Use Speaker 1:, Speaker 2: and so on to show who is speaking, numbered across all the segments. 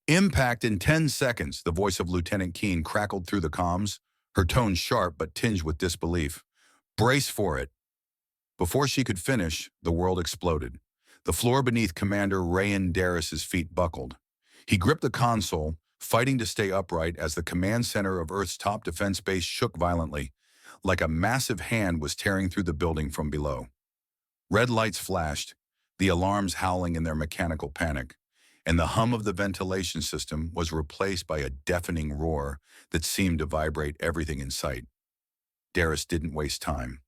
Speaker 1: Impact in 10 seconds, the voice of Lieutenant Keene crackled through the comms, her tone sharp but tinged with disbelief. Brace for it. Before she could finish, the world exploded. The floor beneath Commander Rayan Darris's feet buckled. He gripped the console, fighting to stay upright as the command center of Earth's top defense base shook violently, like a massive hand was tearing through the building from below. Red lights flashed, the alarms howling in their mechanical panic, and the hum of the ventilation system was replaced by a deafening roar that seemed to vibrate everything in sight. Darris didn't waste time.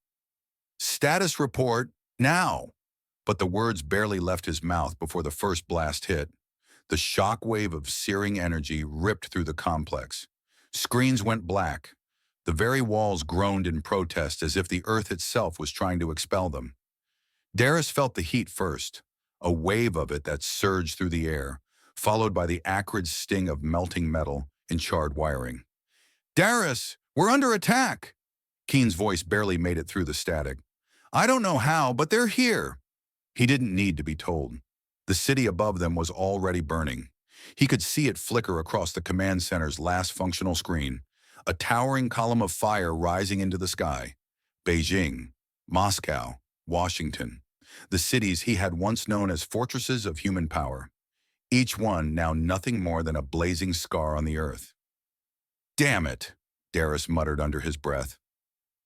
Speaker 1: Status report, now! But the words barely left his mouth before the first blast hit. The shock wave of searing energy ripped through the complex. Screens went black. The very walls groaned in protest as if the Earth itself was trying to expel them. Darris felt the heat first, a wave of it that surged through the air, followed by the acrid sting of melting metal and charred wiring. Darris, we're under attack! Keene's voice barely made it through the static. I don't know how, but they're here. He didn't need to be told. The city above them was already burning. He could see it flicker across the command center's last functional screen, a towering column of fire rising into the sky. Beijing, Moscow, Washington, the cities he had once known as fortresses of human power. Each one now nothing more than a blazing scar on the earth. Damn it, Darris muttered under his breath.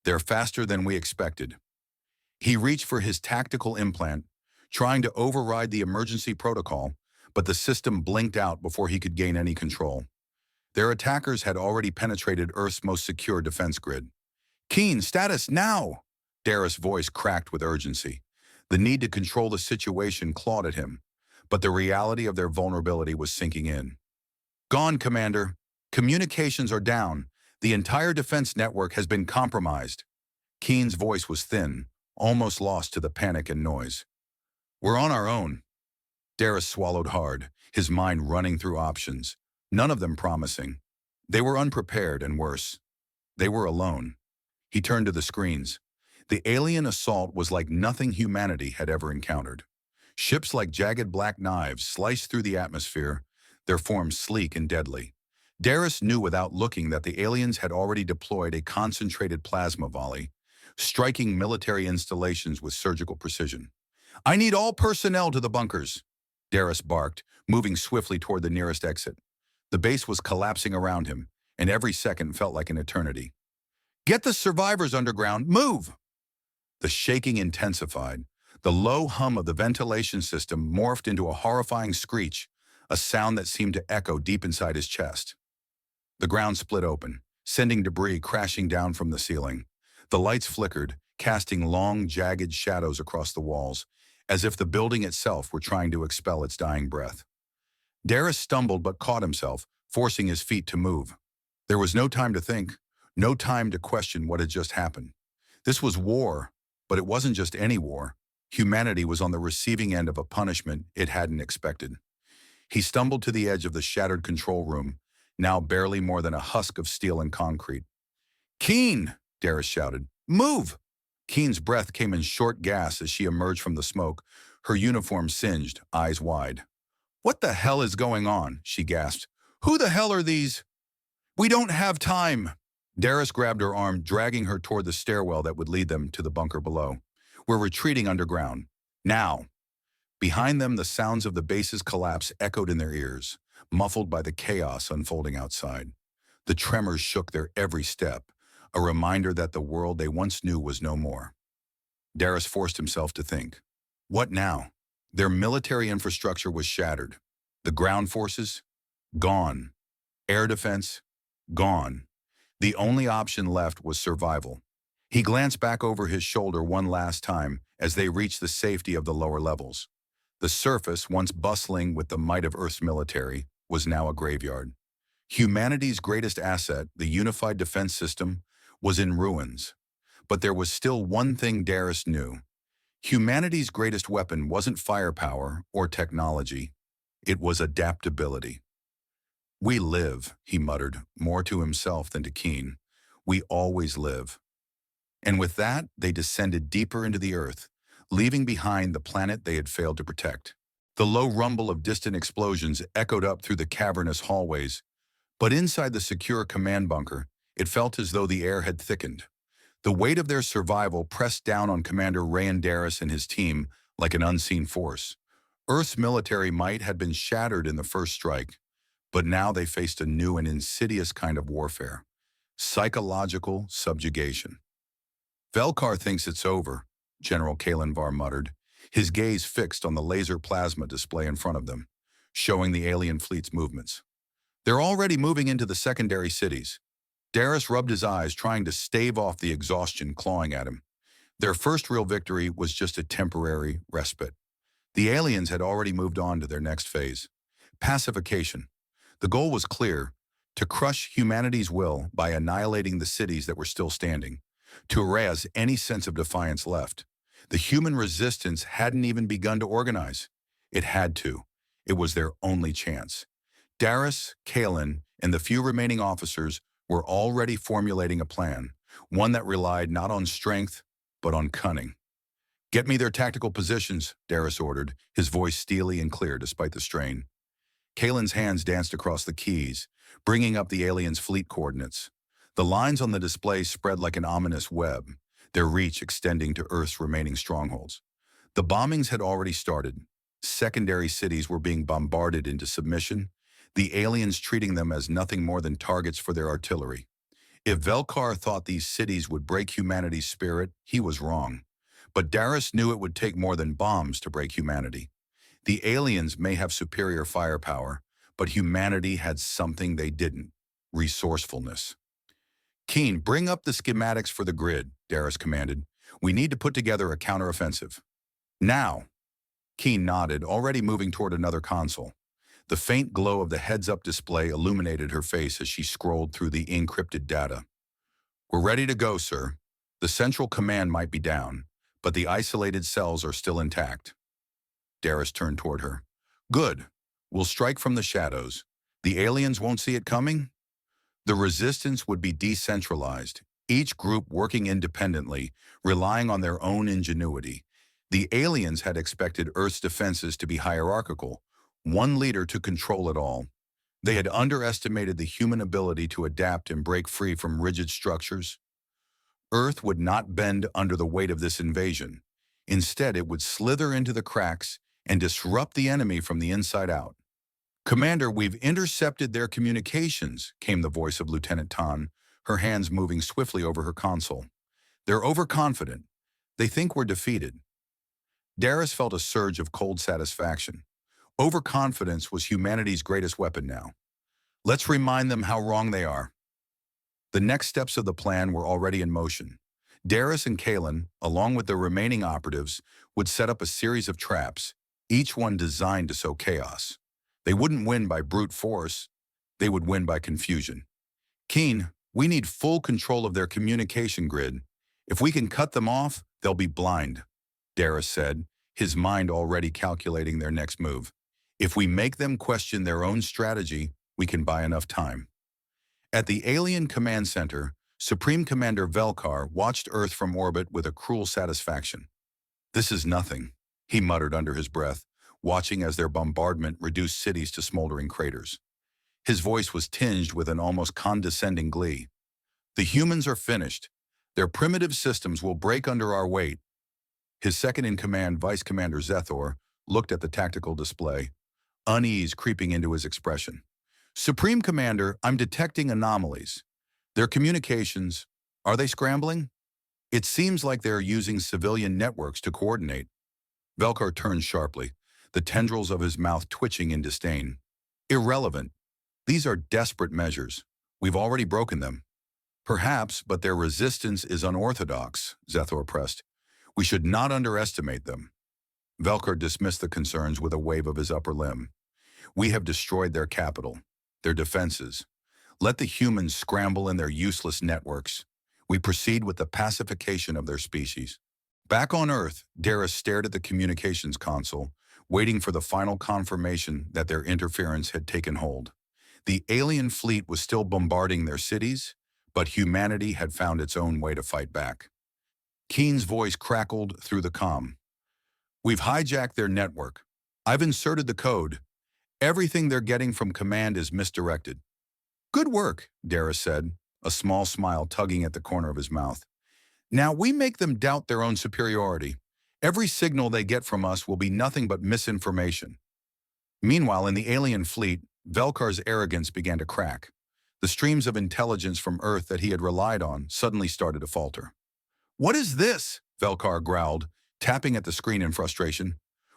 Speaker 1: They're faster than we expected. He reached for his tactical implant, trying to override the emergency protocol, but the system blinked out before he could gain any control. Their attackers had already penetrated Earth's most secure defense grid. Keene, status now! Darris' voice cracked with urgency. The need to control the situation clawed at him, but the reality of their vulnerability was sinking in. Gone, Commander. Communications are down. The entire defense network has been compromised. Keene's voice was thin, almost lost to the panic and noise. We're on our own. Darris swallowed hard, his mind running through options, none of them promising. They were unprepared and worse. They were alone. He turned to the screens. The alien assault was like nothing humanity had ever encountered. Ships like jagged black knives sliced through the atmosphere, their forms sleek and deadly. Darris knew without looking that the aliens had already deployed a concentrated plasma volley, striking military installations with surgical precision. I need all personnel to the bunkers, Darris barked, moving swiftly toward the nearest exit. The base was collapsing around him, and every second felt like an eternity. Get the survivors underground, move! The shaking intensified. The low hum of the ventilation system morphed into a horrifying screech, a sound that seemed to echo deep inside his chest. The ground split open, sending debris crashing down from the ceiling. The lights flickered, casting long, jagged shadows across the walls, as if the building itself were trying to expel its dying breath. Darris stumbled but caught himself, forcing his feet to move. There was no time to think, no time to question what had just happened. This was war, but it wasn't just any war. Humanity was on the receiving end of a punishment it hadn't expected. He stumbled to the edge of the shattered control room, now barely more than a husk of steel and concrete. Keene! Darris shouted. Move! Keene's breath came in short gasps as she emerged from the smoke, her uniform singed, eyes wide. What the hell is going on? She gasped. Who the hell are these? We don't have time! Darris grabbed her arm, dragging her toward the stairwell that would lead them to the bunker below. We're retreating underground. Now! Behind them, the sounds of the base's collapse echoed in their ears, muffled by the chaos unfolding outside. The tremors shook their every step, a reminder that the world they once knew was no more. Darris forced himself to think. What now? Their military infrastructure was shattered. The ground forces? Gone. Air defense? Gone. The only option left was survival. He glanced back over his shoulder one last time as they reached the safety of the lower levels. The surface, once bustling with the might of Earth's military, was now a graveyard. Humanity's greatest asset, the unified defense system, was in ruins. But there was still one thing Darris knew. Humanity's greatest weapon wasn't firepower or technology. It was adaptability. We live, he muttered, more to himself than to Keene. We always live. And with that, they descended deeper into the earth, leaving behind the planet they had failed to protect. The low rumble of distant explosions echoed up through the cavernous hallways, but inside the secure command bunker, it felt as though the air had thickened. The weight of their survival pressed down on Commander Rayandaris and his team like an unseen force. Earth's military might had been shattered in the first strike, but now they faced a new and insidious kind of warfare: psychological subjugation. Velkar thinks it's over, General Kalenvar muttered, his gaze fixed on the laser plasma display in front of them, showing the alien fleet's movements. They're already moving into the secondary cities. Darius rubbed his eyes, trying to stave off the exhaustion clawing at him. Their first real victory was just a temporary respite. The aliens had already moved on to their next phase: pacification. The goal was clear: to crush humanity's will by annihilating the cities that were still standing, to erase any sense of defiance left. The human resistance hadn't even begun to organize. It had to. It was their only chance. Darius, Kalen, and the few remaining officers were already formulating a plan, one that relied not on strength, but on cunning. "Get me their tactical positions," Darius ordered, his voice steely and clear despite the strain. Kalen's hands danced across the keys, bringing up the aliens' fleet coordinates. The lines on the display spread like an ominous web, their reach extending to Earth's remaining strongholds. The bombings had already started. Secondary cities were being bombarded into submission, the aliens treating them as nothing more than targets for their artillery. If Velkar thought these cities would break humanity's spirit, he was wrong. But Darius knew it would take more than bombs to break humanity. The aliens may have superior firepower, but humanity had something they didn't: resourcefulness. "Keen, bring up the schematics for the grid," Darius commanded. "We need to put together a counteroffensive." "Now." Keen nodded, already moving toward another console. The faint glow of the heads-up display illuminated her face as she scrolled through the encrypted data. "We're ready to go, sir. The central command might be down, but the isolated cells are still intact." Darius turned toward her. "Good. We'll strike from the shadows. The aliens won't see it coming?" The resistance would be decentralized, each group working independently, relying on their own ingenuity. The aliens had expected Earth's defenses to be hierarchical, one leader to control it all. They had underestimated the human ability to adapt and break free from rigid structures. Earth would not bend under the weight of this invasion. Instead, it would slither into the cracks and disrupt the enemy from the inside out. "Commander, we've intercepted their communications," came the voice of Lieutenant Tan, her hands moving swiftly over her console. "They're overconfident. They think we're defeated." Darius felt a surge of cold satisfaction. Overconfidence was humanity's greatest weapon now. Let's remind them how wrong they are. The next steps of the plan were already in motion. Darius and Kalen, along with the remaining operatives, would set up a series of traps, each one designed to sow chaos. They wouldn't win by brute force. They would win by confusion. "Keen, we need full control of their communication grid. If we can cut them off, they'll be blind," Darius said, his mind already calculating their next move. "If we make them question their own strategy, we can buy enough time." At the Alien Command Center, Supreme Commander Velkar watched Earth from orbit with a cruel satisfaction. "This is nothing," he muttered under his breath, watching as their bombardment reduced cities to smoldering craters. His voice was tinged with an almost condescending glee. "The humans are finished. Their primitive systems will break under our weight." His second-in-command, Vice Commander Zethor, looked at the tactical display, unease creeping into his expression. "Supreme Commander, I'm detecting anomalies. Their communications, are they scrambling? It seems like they're using civilian networks to coordinate." Velkar turned sharply, the tendrils of his mouth twitching in disdain. "Irrelevant. These are desperate measures. We've already broken them." "Perhaps, but their resistance is unorthodox," Zethor pressed. "We should not underestimate them." Velkar dismissed the concerns with a wave of his upper limb. "We have destroyed their capital, their defenses. Let the humans scramble in their useless networks. We proceed with the pacification of their species." Back on Earth, Darius stared at the communications console, waiting for the final confirmation that their interference had taken hold. The alien fleet was still bombarding their cities, but humanity had found its own way to fight back. Keen's voice crackled through the comm. "We've hijacked their network. I've inserted the code. Everything they're getting from command is misdirected. Good work, Dara said, a small smile tugging at the corner of his mouth. Now we make them doubt their own superiority. Every signal they get from us will be nothing but misinformation. Meanwhile, in the alien fleet, Velkar's arrogance began to crack. The streams of intelligence from Earth that he had relied on suddenly started to falter. What is this? Velkar growled, tapping at the screen in frustration.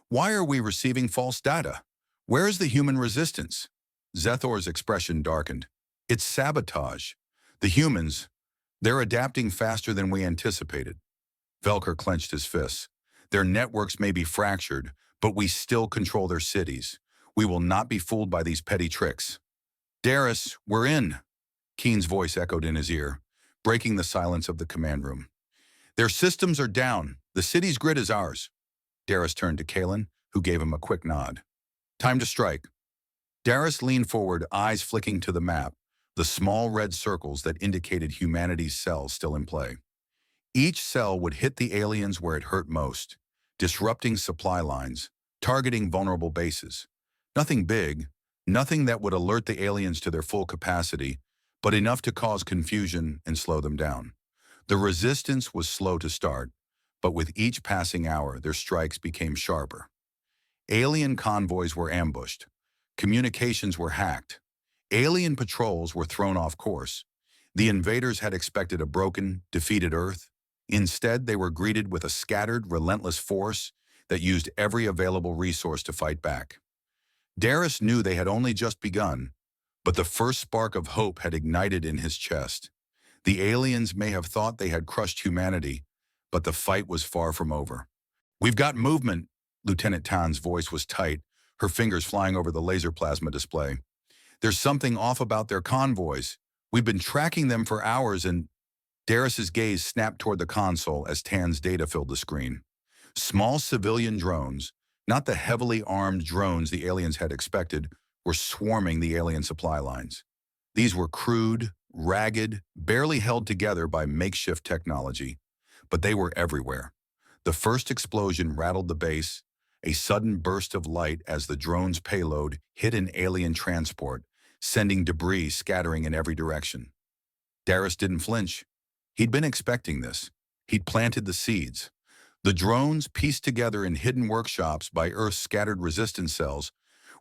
Speaker 1: Why are we receiving false data? Where is the human resistance? Zethor's expression darkened. It's sabotage. The humans, they're adapting faster than we anticipated. Velkar clenched his fists. Their networks may be fractured, but we still control their cities. We will not be fooled by these petty tricks. Darius, we're in, Keen's voice echoed in his ear, breaking the silence of the command room. Their systems are down. The city's grid is ours. Darius turned to Kalen, who gave him a quick nod. Time to strike. Darius leaned forward, eyes flicking to the map, the small red circles that indicated humanity's cells still in play. Each cell would hit the aliens where it hurt most, disrupting supply lines, targeting vulnerable bases. Nothing big, nothing that would alert the aliens to their full capacity, but enough to cause confusion and slow them down. The resistance was slow to start, but with each passing hour, their strikes became sharper. Alien convoys were ambushed. Communications were hacked. Alien patrols were thrown off course. The invaders had expected a broken, defeated Earth. Instead, they were greeted with a scattered, relentless force that used every available resource to fight back. Darius knew they had only just begun, but the first spark of hope had ignited in his chest. The aliens may have thought they had crushed humanity, but the fight was far from over. We've got movement. Lieutenant Tan's voice was tight, her fingers flying over the laser plasma display. There's something off about their convoys. We've been tracking them for hours and... Darius's gaze snapped toward the console as Tan's data filled the screen. Small civilian drones, not the heavily armed drones the aliens had expected, were swarming the alien supply lines. These were crude, ragged, barely held together by makeshift technology, but they were everywhere. The first explosion rattled the base, a sudden burst of light as the drone's payload hit an alien transport, sending debris scattering in every direction. Darius didn't flinch. He'd been expecting this. He'd planted the seeds. The drones, pieced together in hidden workshops by Earth's scattered resistance cells,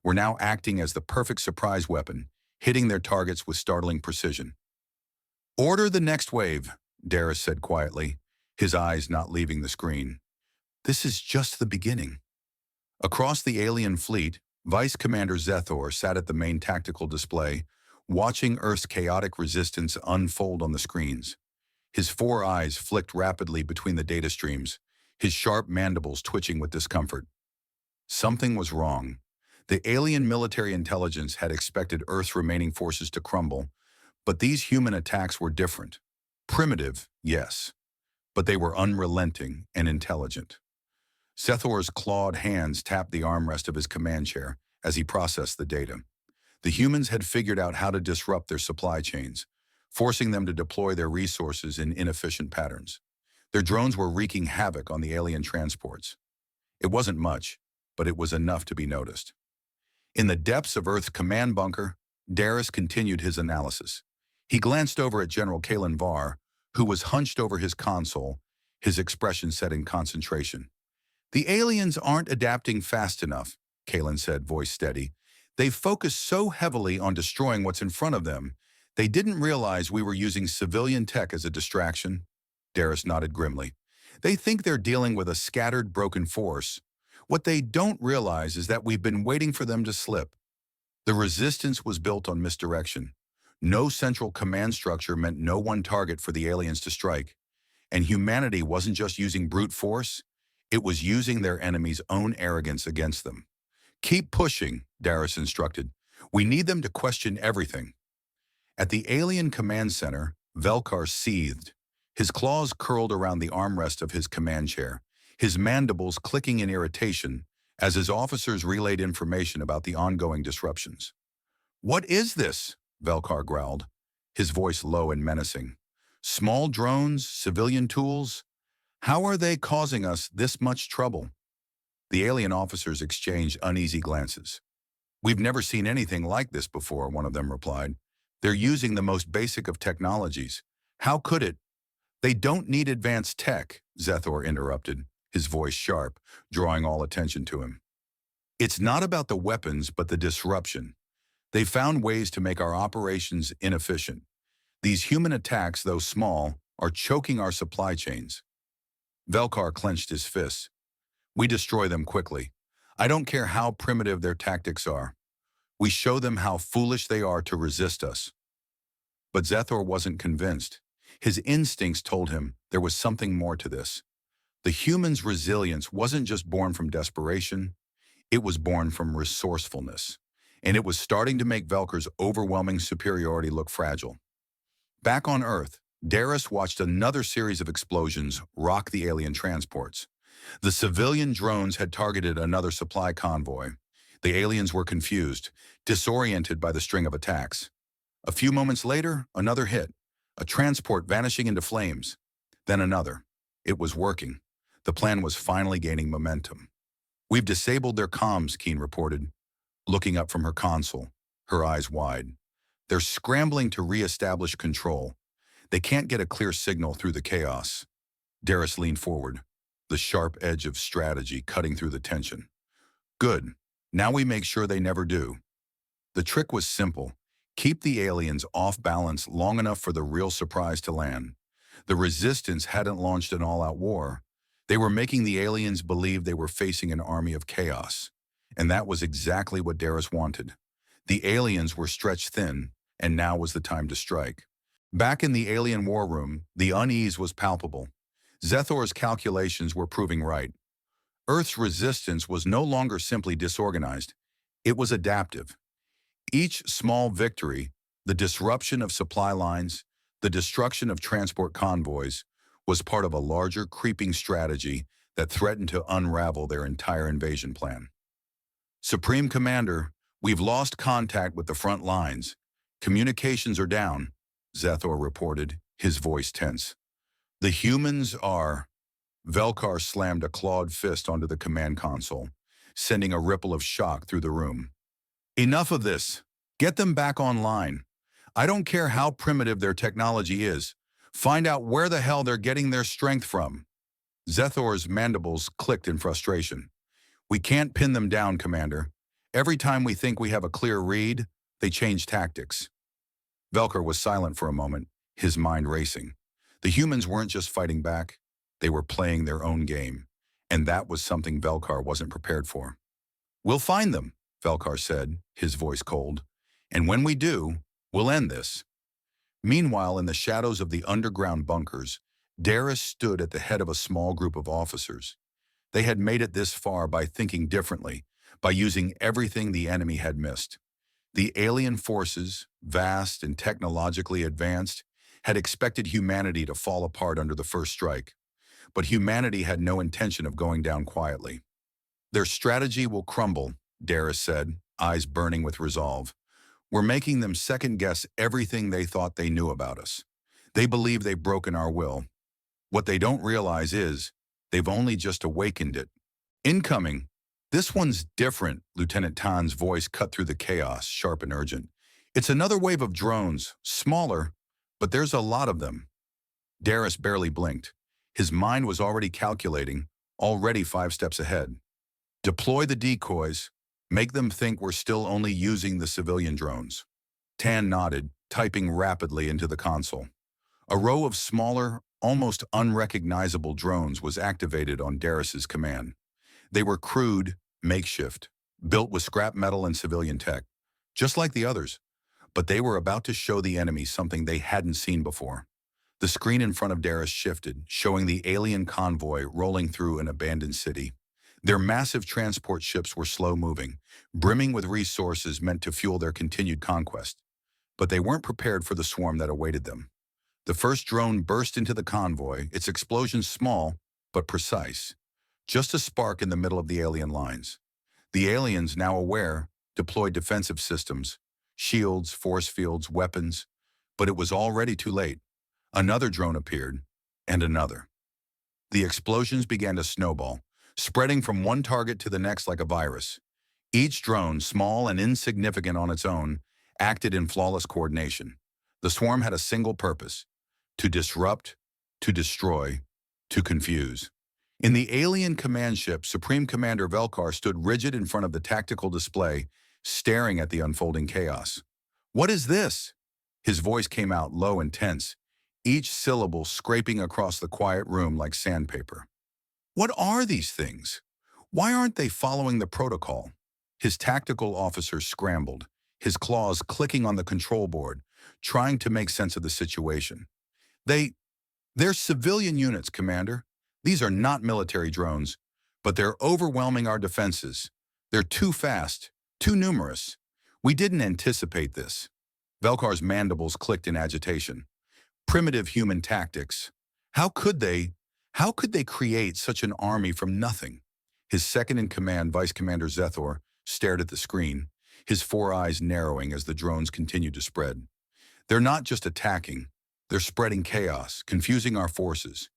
Speaker 1: were now acting as the perfect surprise weapon, hitting their targets with startling precision. Order the next wave, Darius said quietly, his eyes not leaving the screen. This is just the beginning. Across the alien fleet, Vice Commander Zethor sat at the main tactical display, watching Earth's chaotic resistance unfold on the screens. His four eyes flicked rapidly between the data streams, his sharp mandibles twitching with discomfort. Something was wrong. The alien military intelligence had expected Earth's remaining forces to crumble, but these human attacks were different. Primitive, yes, but they were unrelenting and intelligent. Zethor's clawed hands tapped the armrest of his command chair as he processed the data. The humans had figured out how to disrupt their supply chains, forcing them to deploy their resources in inefficient patterns. Their drones were wreaking havoc on the alien transports. It wasn't much, but it was enough to be noticed. In the depths of Earth's command bunker, Darius continued his analysis. He glanced over at General Kalen Var, who was hunched over his console, his expression set in concentration. The aliens aren't adapting fast enough, Kalen said, voice steady. They've focused so heavily on destroying what's in front of them, they didn't realize we were using civilian tech as a distraction. Darius nodded grimly. They think they're dealing with a scattered, broken force. What they don't realize is that we've been waiting for them to slip. The resistance was built on misdirection. No central command structure meant no one target for the aliens to strike. And humanity wasn't just using brute force, it was using their enemy's own arrogance against them. Keep pushing, Darius instructed. We need them to question everything. At the alien command center, Velkar seethed. His claws curled around the armrest of his command chair, his mandibles clicking in irritation as his officers relayed information about the ongoing disruptions. What is this? Velkar growled, his voice low and menacing. Small drones, civilian tools? How are they causing us this much trouble? The alien officers exchanged uneasy glances. "We've never seen anything like this before," one of them replied. "They're using the most basic of technologies. How could it?" "They don't need advanced tech," Zethor interrupted, his voice sharp, drawing all attention to him. "It's not about the weapons, but the disruption. They found ways to make our operations inefficient. These human attacks, though small, are choking our supply chains." Velkar clenched his fists. "We destroy them quickly. I don't care how primitive their tactics are. We show them how foolish they are to resist us." But Zethor wasn't convinced. His instincts told him there was something more to this. The human's resilience wasn't just born from desperation, it was born from resourcefulness. And it was starting to make Velkar's overwhelming superiority look fragile. Back on Earth, Darius watched another series of explosions rock the alien transports. The civilian drones had targeted another supply convoy. The aliens were confused, disoriented by the string of attacks. A few moments later, another hit, a transport vanishing into flames. Then another. It was working. The plan was finally gaining momentum. "We've disabled their comms," Keen reported, looking up from her console, her eyes wide. "They're scrambling to re-establish control. They can't get a clear signal through the chaos." Darius leaned forward, the sharp edge of strategy cutting through the tension. "Good. Now we make sure they never do." The trick was simple. Keep the aliens off balance long enough for the real surprise to land. The Resistance hadn't launched an all-out war. They were making the aliens believe they were facing an army of chaos. And that was exactly what Darius wanted. The aliens were stretched thin, and now was the time to strike. Back in the alien war room, the unease was palpable. Zethor's calculations were proving right. Earth's resistance was no longer simply disorganized. It was adaptive. Each small victory, the disruption of supply lines, the destruction of transport convoys, was part of a larger creeping strategy that threatened to unravel their entire invasion plan. "Supreme Commander, we've lost contact with the front lines. Communications are down," Zethor reported, his voice tense. "The humans are..." Velkar slammed a clawed fist onto the command console, sending a ripple of shock through the room. "Enough of this. Get them back online. I don't care how primitive their technology is. Find out where the hell they're getting their strength from." Zethor's mandibles clicked in frustration. "We can't pin them down, Commander. Every time we think we have a clear read, they change tactics." Velkar was silent for a moment, his mind racing. The humans weren't just fighting back, they were playing their own game, and that was something Velkar wasn't prepared for. "We'll find them," Velkar said, his voice cold. "And when we do, we'll end this." Meanwhile, in the shadows of the underground bunkers, Darius stood at the head of a small group of officers. They had made it this far by thinking differently, by using everything the enemy had missed. The alien forces, vast and technologically advanced, had expected humanity to fall apart under the first strike. But humanity had no intention of going down quietly. "Their strategy will crumble," Darius said, eyes burning with resolve. "We're making them second-guess everything they thought they knew about us. They believe they've broken our will. What they don't realize is, they've only just awakened it." "Incoming." "This one's different," Lieutenant Tan's voice cut through the chaos, sharp and urgent. "It's another wave of drones, smaller, but there's a lot of them." Darius barely blinked. His mind was already calculating, already 5 steps ahead. "Deploy the decoys. Make them think we're still only using the civilian drones." Tan nodded, typing rapidly into the console. A row of smaller, almost unrecognizable drones was activated on Darius's command. They were crude, makeshift, built with scrap metal and civilian tech, just like the others. But they were about to show the enemy something they hadn't seen before. The screen in front of Darius shifted, showing the alien convoy rolling through an abandoned city. Their massive transport ships were slow-moving, brimming with resources meant to fuel their continued conquest. But they weren't prepared for the swarm that awaited them. The first drone burst into the convoy, its explosion small, but precise. Just a spark in the middle of the alien lines. The aliens, now aware, deployed defensive systems, shields, force fields, weapons. But it was already too late. Another drone appeared, and another. The explosions began to snowball, spreading from one target to the next like a virus. Each drone, small and insignificant on its own, acted in flawless coordination. The swarm had a single purpose: to disrupt, to destroy, to confuse. In the alien command ship, Supreme Commander Velkar stood rigid in front of the tactical display, staring at the unfolding chaos. "What is this?" His voice came out low and tense, each syllable scraping across the quiet room like sandpaper. "What are these things? Why aren't they following the protocol?" His tactical officer scrambled, his claws clicking on the control board, trying to make sense of the situation. They're civilian units, Commander. These are not military drones, but they're overwhelming our defenses. They're too fast, too numerous. We didn't anticipate this." Velkar's mandibles clicked in agitation. Primitive human tactics. How could they, how could they create such an army from nothing? His second-in-command, Vice Commander Zethor, stared at the screen, his four eyes narrowing as the drones continued to spread. "They're not just attacking. They're spreading chaos, confusing our forces.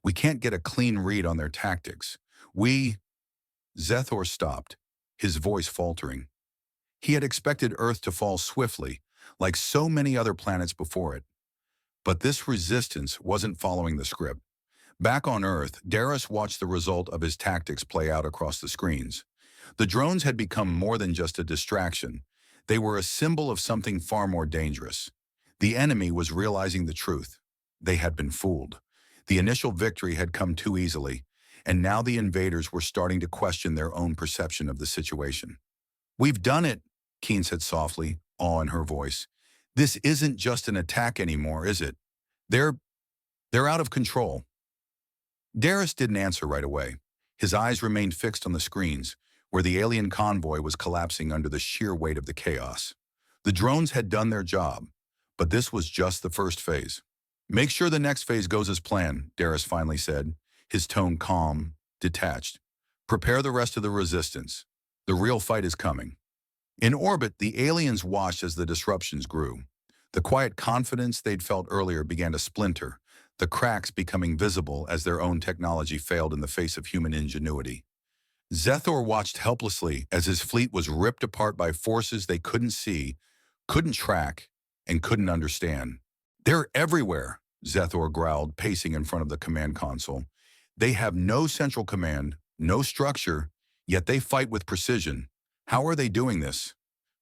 Speaker 1: We can't get a clean read on their tactics. Zethor stopped, his voice faltering. He had expected Earth to fall swiftly, like so many other planets before it. But this resistance wasn't following the script. Back on Earth, Darius watched the result of his tactics play out across the screens. The drones had become more than just a distraction. They were a symbol of something far more dangerous. The enemy was realizing the truth. They had been fooled. The initial victory had come too easily, and now the invaders were starting to question their own perception of the situation. "We've done it," Keen said softly, awe in her voice. "This isn't just an attack anymore, is it? They're out of control." Darius didn't answer right away. His eyes remained fixed on the screens, where the alien convoy was collapsing under the sheer weight of the chaos. The drones had done their job, but this was just the first phase. "Make sure the next phase goes as planned," Darius finally said, his tone calm, detached. "Prepare the rest of the resistance. The real fight is coming." In orbit, the aliens watched as the disruptions grew. The quiet confidence they'd felt earlier began to splinter, the cracks becoming visible as their own technology failed in the face of human ingenuity. Zethor watched helplessly as his fleet was ripped apart by forces they couldn't see, couldn't track, and couldn't understand. "They're everywhere," Zethor growled, pacing in front of the command console. "They have no central command, no structure, yet they fight with precision. How are they doing this?"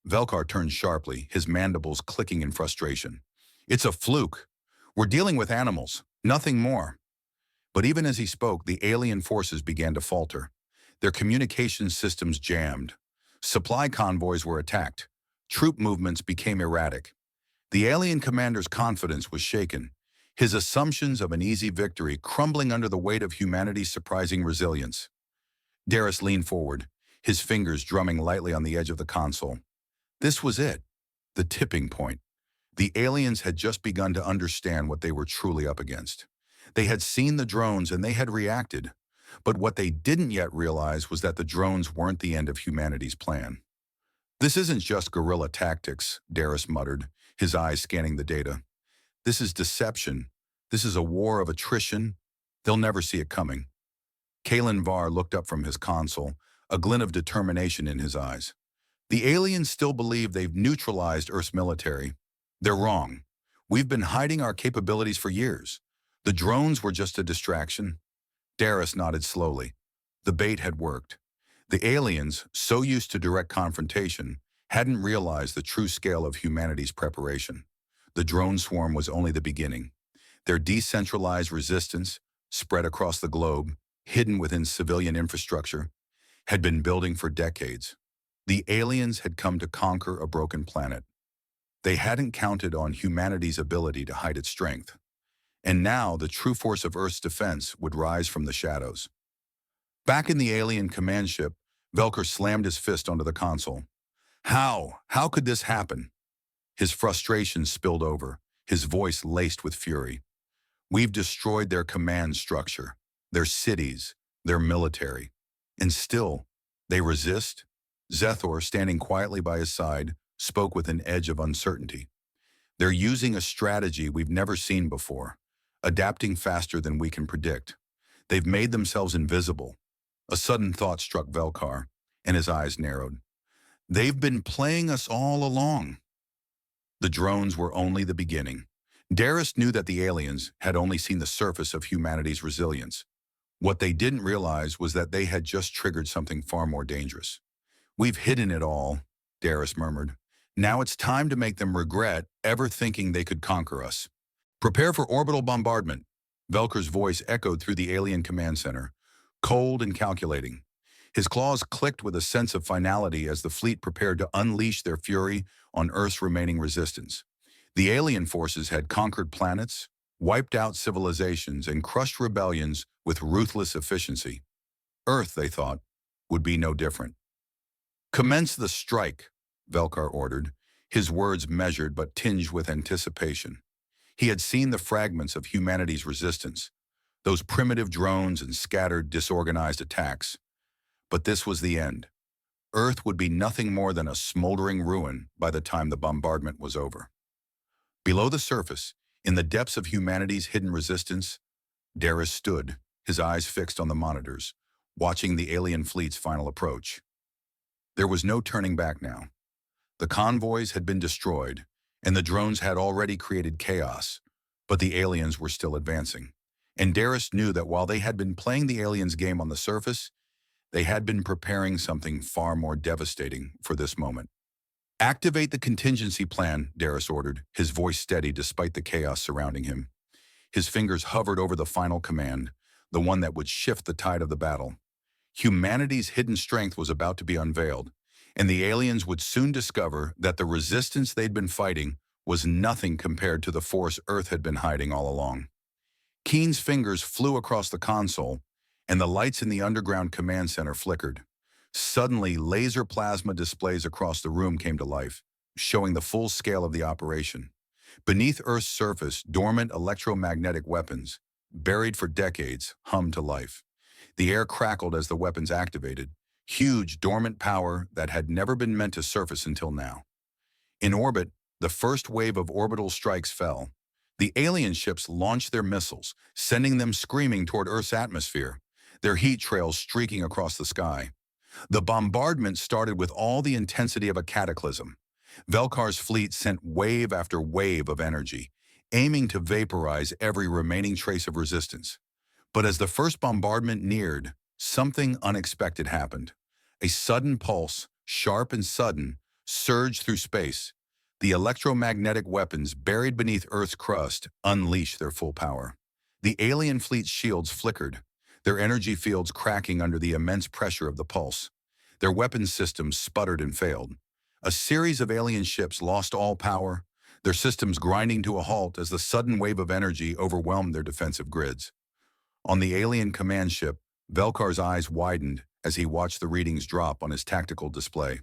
Speaker 1: Velkar turned sharply, his mandibles clicking in frustration. "It's a fluke. We're dealing with animals, nothing more." But even as he spoke, the alien forces began to falter. Their communication systems jammed. Supply convoys were attacked. Troop movements became erratic. The alien commander's confidence was shaken, his assumptions of an easy victory crumbling under the weight of humanity's surprising resilience. Darius leaned forward, his fingers drumming lightly on the edge of the console. This was it, the tipping point. The aliens had just begun to understand what they were truly up against. They had seen the drones and they had reacted. But what they didn't yet realize was that the drones weren't the end of humanity's plan. "This isn't just guerrilla tactics," Darius muttered, his eyes scanning the data. "This is deception. This is a war of attrition. They'll never see it coming." Kalen Var looked up from his console, a glint of determination in his eyes. "The aliens still believe they've neutralized Earth's military. They're wrong. We've been hiding our capabilities for years. The drones were just a distraction." Darius nodded slowly. The bait had worked. The aliens, so used to direct confrontation, hadn't realized the true scale of humanity's preparation. The drone swarm was only the beginning. Their decentralized resistance, spread across the globe, hidden within civilian infrastructure, had been building for decades. The aliens had come to conquer a broken planet. They hadn't counted on humanity's ability to hide its strength. And now the true force of Earth's defense would rise from the shadows. Back in the alien command ship, Velkar slammed his fist onto the console. How? How could this happen?" His frustration spilled over, his voice laced with fury. "We've destroyed their command structure, their cities, their military. And still, they resist?" Zethor, standing quietly by his side, spoke with an edge of uncertainty. "They're using a strategy we've never seen before, adapting faster than we can predict. They've made themselves invisible. A sudden thought struck Velkar, and his eyes narrowed. They've been playing us all along. The drones were only the beginning. Darius knew that the aliens had only seen the surface of humanity's resilience. What they didn't realize was that they had just triggered something far more dangerous. We've hidden it all, Darius murmured. Now it's time to make them regret ever thinking they could conquer us. Prepare for orbital bombardment. Velkar's voice echoed through the alien command center, cold and calculating. His claws clicked with a sense of finality as the fleet prepared to unleash their fury on Earth's remaining resistance. The alien forces had conquered planets, wiped out civilizations, and crushed rebellions with ruthless efficiency. Earth, they thought, would be no different. Commence the strike, Velkar ordered, his words measured but tinged with anticipation. He had seen the fragments of humanity's resistance, those primitive drones and scattered, disorganized attacks. But this was the end. Earth would be nothing more than a smoldering ruin by the time the bombardment was over. Below the surface, in the depths of humanity's hidden resistance, Darius stood, his eyes fixed on the monitors, watching the alien fleet's final approach. There was no turning back now. The convoys had been destroyed, and the drones had already created chaos, but the aliens were still advancing. And Darius knew that while they had been playing the aliens' game on the surface, they had been preparing something far more devastating for this moment. Activate the contingency plan, Darius ordered, his voice steady despite the chaos surrounding him. His fingers hovered over the final command, the one that would shift the tide of the battle. Humanity's hidden strength was about to be unveiled, and the aliens would soon discover that the resistance they'd been fighting was nothing compared to the force Earth had been hiding all along. Keen's fingers flew across the console, and the lights in the underground command center flickered. Suddenly, laser plasma displays across the room came to life, showing the full scale of the operation. Beneath Earth's surface, dormant electromagnetic weapons, buried for decades, hummed to life. The air crackled as the weapons activated, huge dormant power that had never been meant to surface until now. In orbit, the first wave of orbital strikes fell. The alien ships launched their missiles, sending them screaming toward Earth's atmosphere, their heat trails streaking across the sky. The bombardment started with all the intensity of a cataclysm. Velkar's fleet sent wave after wave of energy, aiming to vaporize every remaining trace of resistance. But as the first bombardment neared, something unexpected happened. A sudden pulse, sharp and sudden, surged through space. The electromagnetic weapons buried beneath Earth's crust unleashed their full power. The alien fleet's shields flickered, their energy fields cracking under the immense pressure of the pulse. Their weapons systems sputtered and failed. A series of alien ships lost all power, their systems grinding to a halt as the sudden wave of energy overwhelmed their defensive grids. On the alien command ship, Velkar's eyes widened as he watched the readings drop on his tactical display.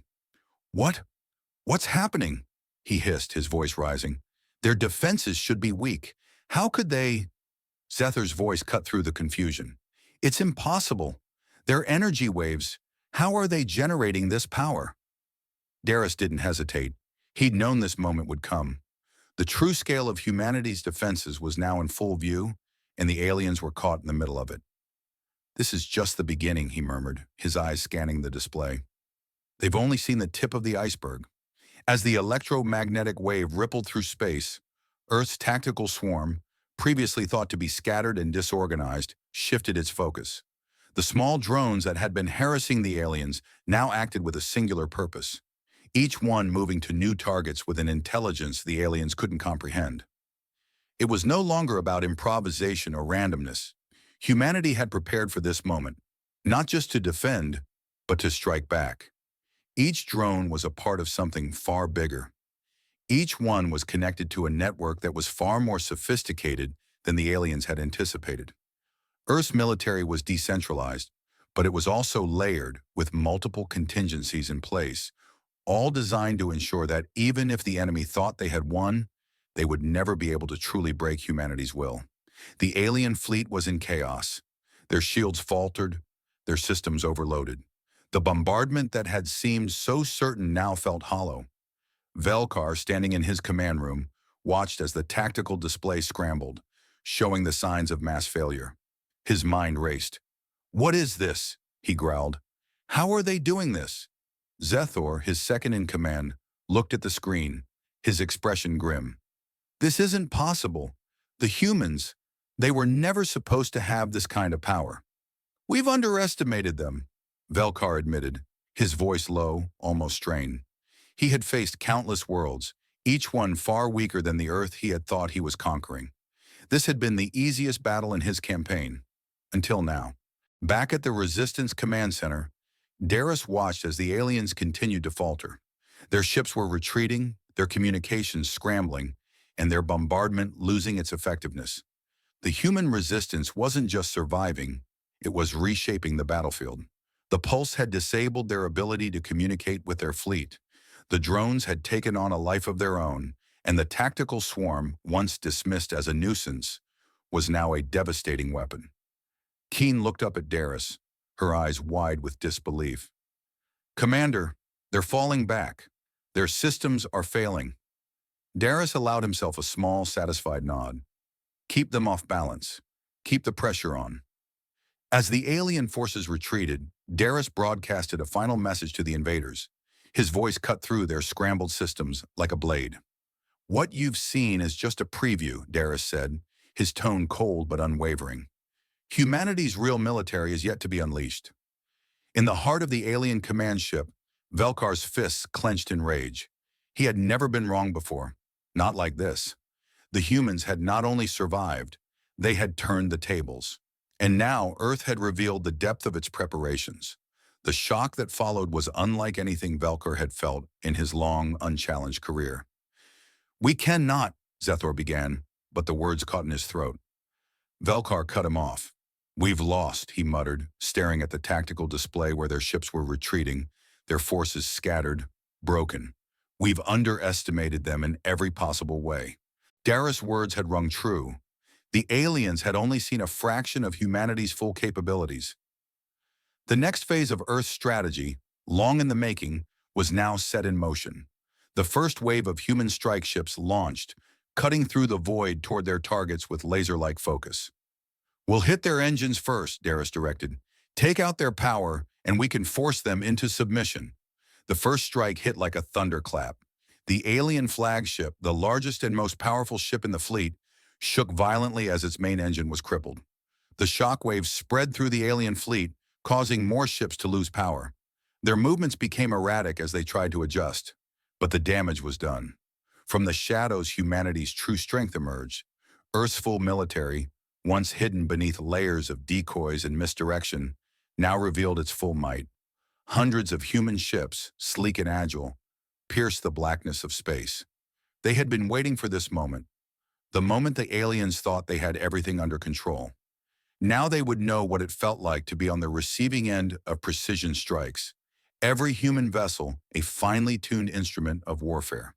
Speaker 1: What's happening? He hissed, his voice rising. Their defenses should be weak. How could they? Zether's voice cut through the confusion. It's impossible. Their energy waves. How are they generating this power? Darius didn't hesitate. He'd known this moment would come. The true scale of humanity's defenses was now in full view, and the aliens were caught in the middle of it. This is just the beginning, he murmured, his eyes scanning the display. They've only seen the tip of the iceberg. As the electromagnetic wave rippled through space, Earth's tactical swarm, previously thought to be scattered and disorganized, shifted its focus. The small drones that had been harassing the aliens now acted with a singular purpose, each one moving to new targets with an intelligence the aliens couldn't comprehend. It was no longer about improvisation or randomness. Humanity had prepared for this moment, not just to defend, but to strike back. Each drone was a part of something far bigger. Each one was connected to a network that was far more sophisticated than the aliens had anticipated. Earth's military was decentralized, but it was also layered with multiple contingencies in place, all designed to ensure that even if the enemy thought they had won, they would never be able to truly break humanity's will. The alien fleet was in chaos. Their shields faltered, their systems overloaded. The bombardment that had seemed so certain now felt hollow. Velkar, standing in his command room, watched as the tactical display scrambled, showing the signs of mass failure. His mind raced. What is this? he growled. How are they doing this? Zethor, his second in command, looked at the screen, his expression grim. This isn't possible. The humans, they were never supposed to have this kind of power. We've underestimated them, Velkar admitted, his voice low, almost strained. He had faced countless worlds, each one far weaker than the Earth he had thought he was conquering. This had been the easiest battle in his campaign, until now. Back at the Resistance Command Center, Darius watched as the aliens continued to falter. Their ships were retreating, their communications scrambling, and their bombardment losing its effectiveness. The human resistance wasn't just surviving, it was reshaping the battlefield. The Pulse had disabled their ability to communicate with their fleet. The drones had taken on a life of their own, and the tactical swarm, once dismissed as a nuisance, was now a devastating weapon. Keen looked up at Darius, her eyes wide with disbelief. Commander, they're falling back. Their systems are failing. Darius allowed himself a small, satisfied nod. Keep them off balance. Keep the pressure on. As the alien forces retreated, Darius broadcasted a final message to the invaders. His voice cut through their scrambled systems like a blade. What you've seen is just a preview, Darius said, his tone cold but unwavering. Humanity's real military is yet to be unleashed. In the heart of the alien command ship, Velkar's fists clenched in rage. He had never been wrong before. Not like this. The humans had not only survived, they had turned the tables. And now Earth had revealed the depth of its preparations. The shock that followed was unlike anything Velkar had felt in his long, unchallenged career. We cannot, Zethor began, but the words caught in his throat. Velkar cut him off. We've lost, he muttered, staring at the tactical display where their ships were retreating, their forces scattered, broken. We've underestimated them in every possible way. Darius' words had rung true. The aliens had only seen a fraction of humanity's full capabilities. The next phase of Earth's strategy, long in the making, was now set in motion. The first wave of human strike ships launched, cutting through the void toward their targets with laser-like focus. We'll hit their engines first, Darius directed. Take out their power, and we can force them into submission. The first strike hit like a thunderclap. The alien flagship, the largest and most powerful ship in the fleet, shook violently as its main engine was crippled. The shock waves spread through the alien fleet, causing more ships to lose power. Their movements became erratic as they tried to adjust, but the damage was done. From the shadows, humanity's true strength emerged. Earth's full military, once hidden beneath layers of decoys and misdirection, now revealed its full might. Hundreds of human ships, sleek and agile, pierced the blackness of space. They had been waiting for this moment, the moment the aliens thought they had everything under control. Now they would know what it felt like to be on the receiving end of precision strikes. Every human vessel, a finely tuned instrument of warfare.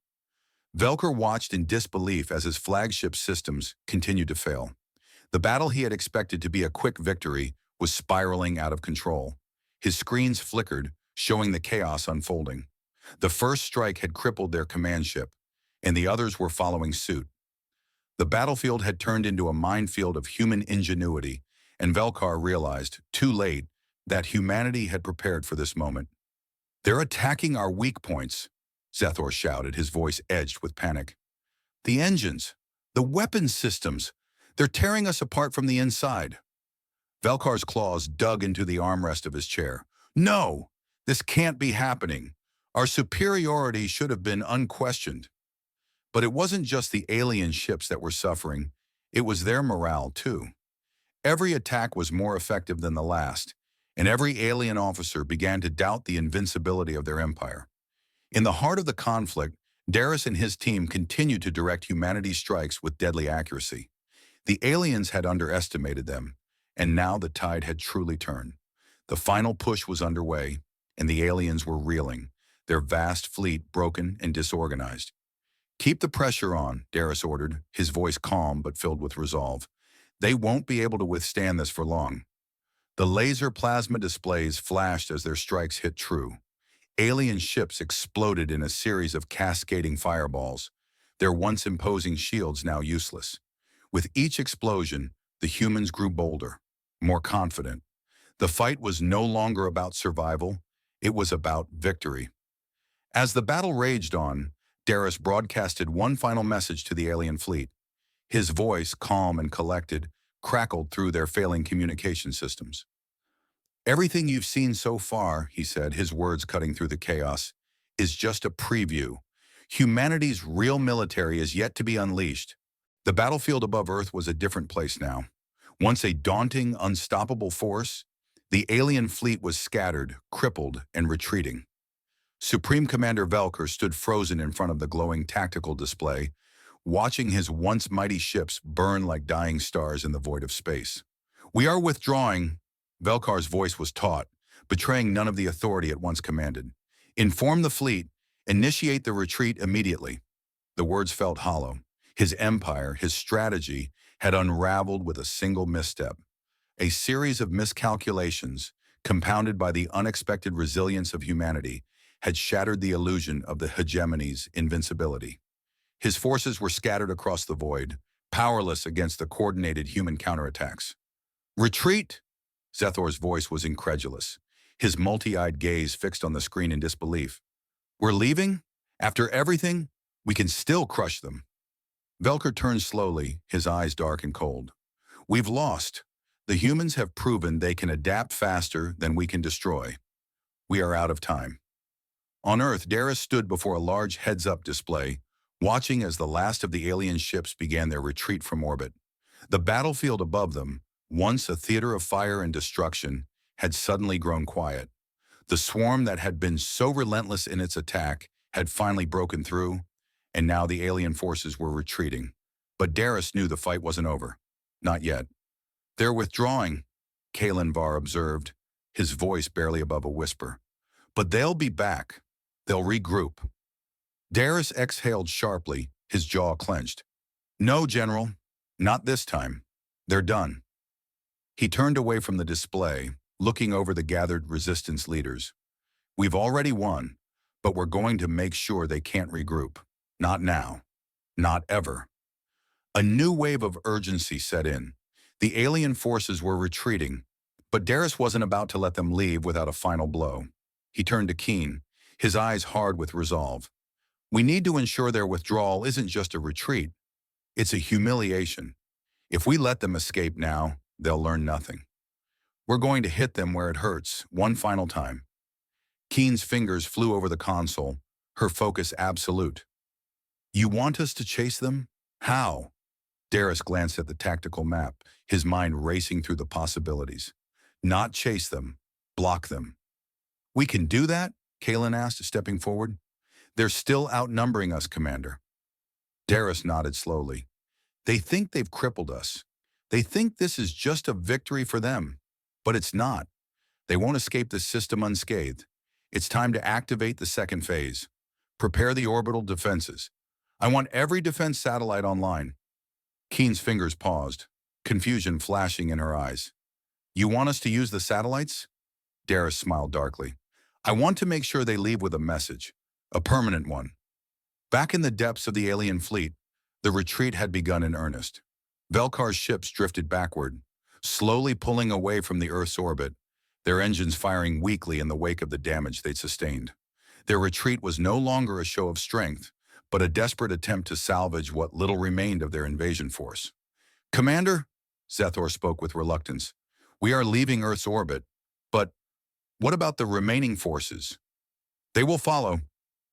Speaker 1: Velkar watched in disbelief as his flagship systems continued to fail. The battle he had expected to be a quick victory was spiraling out of control. His screens flickered, showing the chaos unfolding. The first strike had crippled their command ship, and the others were following suit. The battlefield had turned into a minefield of human ingenuity, and Velkar realized, too late, that humanity had prepared for this moment. They're attacking our weak points, Zethor shouted, his voice edged with panic. The engines, the weapons systems, they're tearing us apart from the inside. Velkar's claws dug into the armrest of his chair. No, this can't be happening. Our superiority should have been unquestioned. But it wasn't just the alien ships that were suffering, it was their morale too. Every attack was more effective than the last, and every alien officer began to doubt the invincibility of their empire. In the heart of the conflict, Darius and his team continued to direct humanity's strikes with deadly accuracy. The aliens had underestimated them, and now the tide had truly turned. The final push was underway, and the aliens were reeling, their vast fleet broken and disorganized. Keep the pressure on, Darius ordered, his voice calm but filled with resolve. They won't be able to withstand this for long. The laser plasma displays flashed as their strikes hit true. Alien ships exploded in a series of cascading fireballs, their once imposing shields now useless. With each explosion, the humans grew bolder, more confident. The fight was no longer about survival, it was about victory. As the battle raged on, Darius broadcasted one final message to the alien fleet. His voice, calm and collected, crackled through their failing communication systems. "Everything you've seen so far," he said, his words cutting through the chaos, "is just a preview. Humanity's real military is yet to be unleashed." The battlefield above Earth was a different place now. Once a daunting, unstoppable force, the alien fleet was scattered, crippled, and retreating. Supreme Commander Velker stood frozen in front of the glowing tactical display, watching his once mighty ships burn like dying stars in the void of space. "We are withdrawing," Velkar's voice was taut, betraying none of the authority it once commanded. "Inform the fleet, initiate the retreat immediately." The words felt hollow. His empire, his strategy, had unraveled with a single misstep. A series of miscalculations, compounded by the unexpected resilience of humanity, had shattered the illusion of the hegemony's invincibility. His forces were scattered across the void, powerless against the coordinated human counterattacks. "Retreat!" Zethor's voice was incredulous, his multi-eyed gaze fixed on the screen in disbelief. "We're leaving? After everything? We can still crush them." Velker turned slowly, his eyes dark and cold. "We've lost. The humans have proven they can adapt faster than we can destroy. We are out of time." On Earth, Darius stood before a large heads-up display, watching as the last of the alien ships began their retreat from orbit. The battlefield above them, once a theater of fire and destruction, had suddenly grown quiet. The swarm that had been so relentless in its attack had finally broken through, and now the alien forces were retreating. But Darius knew the fight wasn't over. Not yet. "They're withdrawing," Kalen Var observed, his voice barely above a whisper. "But they'll be back. They'll regroup." Darius exhaled sharply, his jaw clenched. "No, General. Not this time. They're done." He turned away from the display, looking over the gathered resistance leaders. "We've already won, but we're going to make sure they can't regroup. Not now. Not ever." A new wave of urgency set in. The alien forces were retreating, but Darius wasn't about to let them leave without a final blow. He turned to Keen, his eyes hard with resolve. "We need to ensure their withdrawal isn't just a retreat. It's a humiliation. If we let them escape now, they'll learn nothing. We're going to hit them where it hurts, one final time." Keen's fingers flew over the console, her focus absolute. "You want us to chase them? How?" Darius glanced at the tactical map, his mind racing through the possibilities. "Not chase them, block them." "We can do that?" Kalen asked, stepping forward. "They're still outnumbering us, Commander." Darius nodded slowly. "They think they've crippled us. They think this is just a victory for them. But it's not. They won't escape the system unscathed. It's time to activate the second phase. Prepare the orbital defenses. I want every defense satellite online." Keen's fingers paused, confusion flashing in her eyes. "You want us to use the satellites?" Darius smiled darkly. "I want to make sure they leave with a message, a permanent one." Back in the depths of the alien fleet, the retreat had begun in earnest. Velkar's ships drifted backward, slowly pulling away from the Earth's orbit, their engines firing weakly in the wake of the damage they'd sustained. Their retreat was no longer a show of strength, but a desperate attempt to salvage what little remained of their invasion force. "Commander," Zethor spoke with reluctance, "we are leaving Earth's orbit, but what about the remaining forces?" "They will follow,"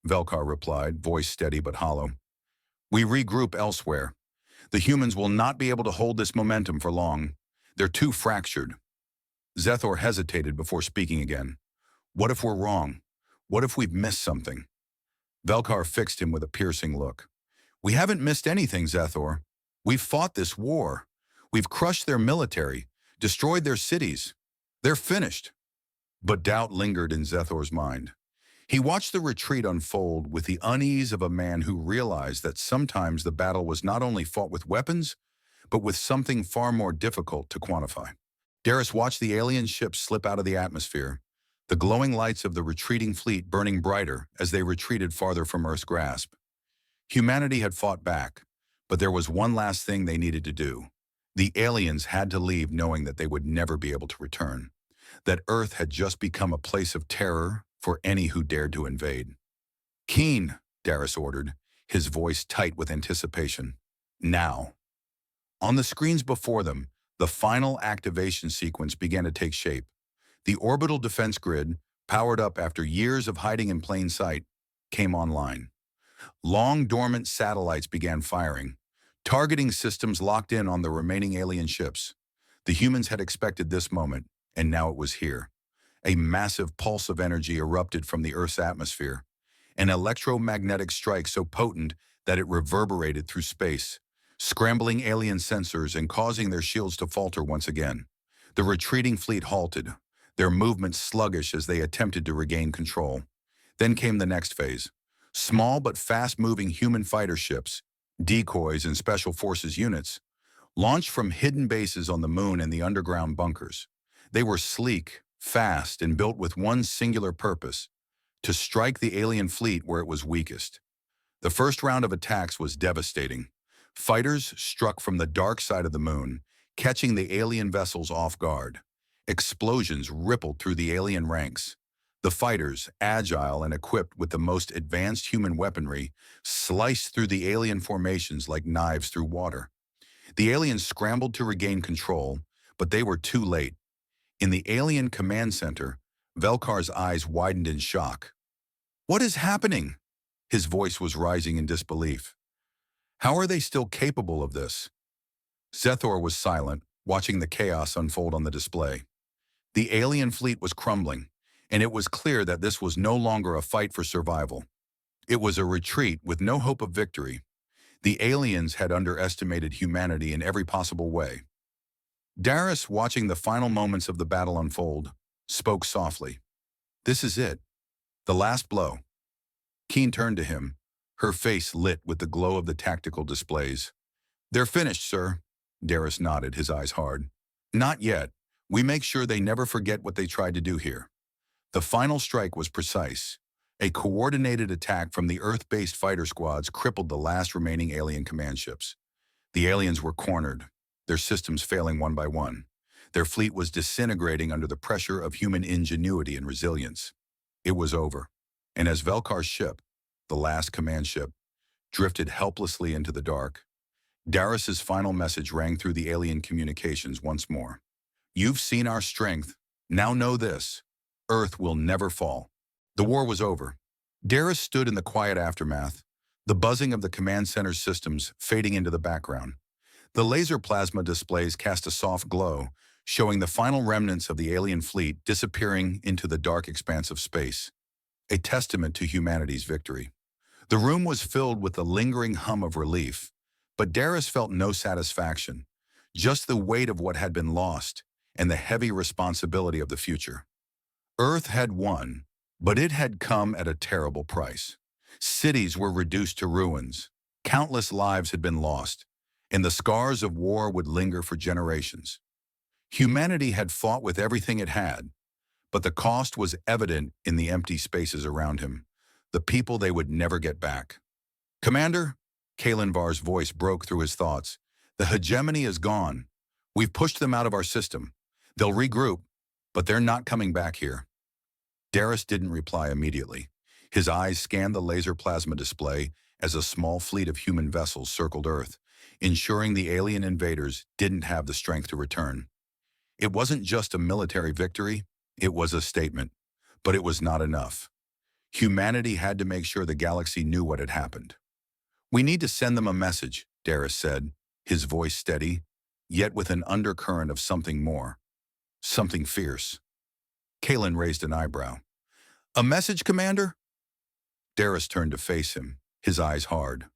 Speaker 1: Velkar replied, voice steady but hollow. "We regroup elsewhere. The humans will not be able to hold this momentum for long. They're too fractured." Zethor hesitated before speaking again. "What if we're wrong? What if we've missed something?" Velkar fixed him with a piercing look. "We haven't missed anything, Zethor. We've fought this war. We've crushed their military, destroyed their cities. They're finished." But doubt lingered in Zethor's mind. He watched the retreat unfold with the unease of a man who realized that sometimes the battle was not only fought with weapons, but with something far more difficult to quantify. Darius watched the alien ships slip out of the atmosphere, the glowing lights of the retreating fleet burning brighter as they retreated farther from Earth's grasp. Humanity had fought back, but there was one last thing they needed to do. The aliens had to leave knowing that they would never be able to return. that Earth had just become a place of terror for any who dared to invade. "Keen," Darius ordered, his voice tight with anticipation. "Now." On the screens before them, the final activation sequence began to take shape. The orbital defense grid, powered up after years of hiding in plain sight, came online. Long dormant satellites began firing. Targeting systems locked in on the remaining alien ships. The humans had expected this moment, and now it was here. A massive pulse of energy erupted from the Earth's atmosphere, an electromagnetic strike so potent that it reverberated through space, scrambling alien sensors and causing their shields to falter once again. The retreating fleet halted, their movements sluggish as they attempted to regain control. Then came the next phase. Small but fast-moving human fighter ships, decoys and special forces units, launched from hidden bases on the moon and the underground bunkers. They were sleek, fast, and built with one singular purpose: to strike the alien fleet where it was weakest. The first round of attacks was devastating. Fighters struck from the dark side of the moon, catching the alien vessels off guard. Explosions rippled through the alien ranks. The fighters, agile and equipped with the most advanced human weaponry, sliced through the alien formations like knives through water. The aliens scrambled to regain control, but they were too late. In the alien command center, Velkar's eyes widened in shock. "What is happening?" His voice was rising in disbelief. "How are they still capable of this?" Zethor was silent, watching the chaos unfold on the display. The alien fleet was crumbling, and it was clear that this was no longer a fight for survival. It was a retreat with no hope of victory. The aliens had underestimated humanity in every possible way. Darius, watching the final moments of the battle unfold, spoke softly. "This is it. The last blow." Keen turned to him, her face lit with the glow of the tactical displays. "They're finished, sir." Darius nodded, his eyes hard. "Not yet. We make sure they never forget what they tried to do here." The final strike was precise. A coordinated attack from the Earth-based fighter squads crippled the last remaining alien command ships. The aliens were cornered, their systems failing one by one. Their fleet was disintegrating under the pressure of human ingenuity and resilience. It was over, and as Velkar's ship, the last command ship, drifted helplessly into the dark, Darius's final message rang through the alien communications once more. "You've seen our strength. Now know this: Earth will never fall." The war was over. Darius stood in the quiet aftermath, the buzzing of the command center's systems fading into the background. The laser plasma displays cast a soft glow, showing the final remnants of the alien fleet disappearing into the dark expanse of space, a testament to humanity's victory. The room was filled with the lingering hum of relief, but Darius felt no satisfaction, just the weight of what had been lost and the heavy responsibility of the future. Earth had won, but it had come at a terrible price. Cities were reduced to ruins, countless lives had been lost, and the scars of war would linger for generations. Humanity had fought with everything it had, but the cost was evident in the empty spaces around him, the people they would never get back. "Commander," Kalinvar's voice broke through his thoughts, "the hegemony is gone. We've pushed them out of our system. They'll regroup, but they're not coming back here." Darius didn't reply immediately. His eyes scanned the laser plasma display as a small fleet of human vessels circled Earth, ensuring the alien invaders didn't have the strength to return. It wasn't just a military victory, it was a statement. But it was not enough. Humanity had to make sure the galaxy knew what had happened. "We need to send them a message," Darius said, his voice steady, yet with an undercurrent of something more. Something fierce. Kalen raised an eyebrow. "A message, Commander?" Darius turned to face him, his eyes hard.